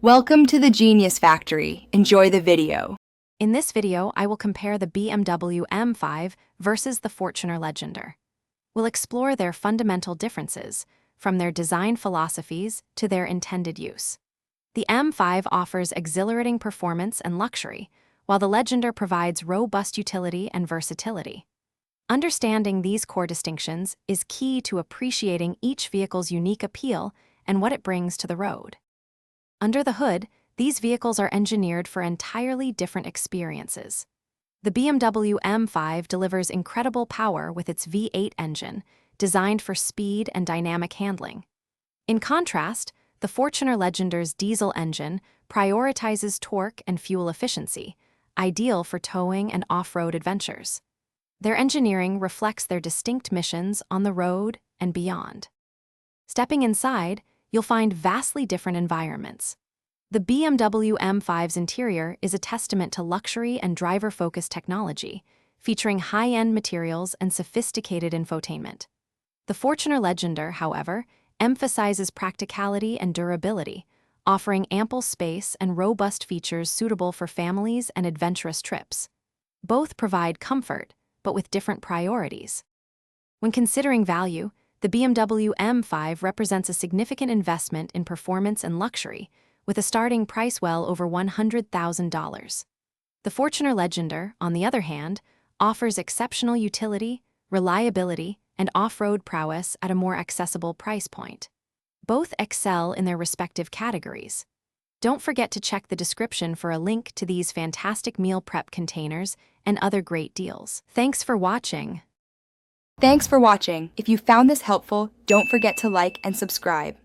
Welcome to the Genius Factory. Enjoy the video. In this video, I will compare the BMW M5 versus the Fortuner Legender. We'll explore their fundamental differences, from their design philosophies to their intended use. The M5 offers exhilarating performance and luxury, while the Legender provides robust utility and versatility. Understanding these core distinctions is key to appreciating each vehicle's unique appeal and what it brings to the road. Under the hood, these vehicles are engineered for entirely different experiences. The BMW M5 delivers incredible power with its V8 engine, designed for speed and dynamic handling. In contrast, the Fortuner Legender's diesel engine prioritizes torque and fuel efficiency, ideal for towing and off-road adventures. Their engineering reflects their distinct missions on the road and beyond. Stepping inside, you'll find vastly different environments. The BMW M5's interior is a testament to luxury and driver-focused technology, featuring high-end materials and sophisticated infotainment. The Fortuner Legender, however, emphasizes practicality and durability, offering ample space and robust features suitable for families and adventurous trips. Both provide comfort, but with different priorities. When considering value, the BMW M5 represents a significant investment in performance and luxury, with a starting price well over $100,000. The Fortuner Legender, on the other hand, offers exceptional utility, reliability, and off-road prowess at a more accessible price point. Both excel in their respective categories. Don't forget to check the description for a link to these fantastic meal prep containers and other great deals. Thanks for watching. Thanks for watching. If you found this helpful, don't forget to like and subscribe.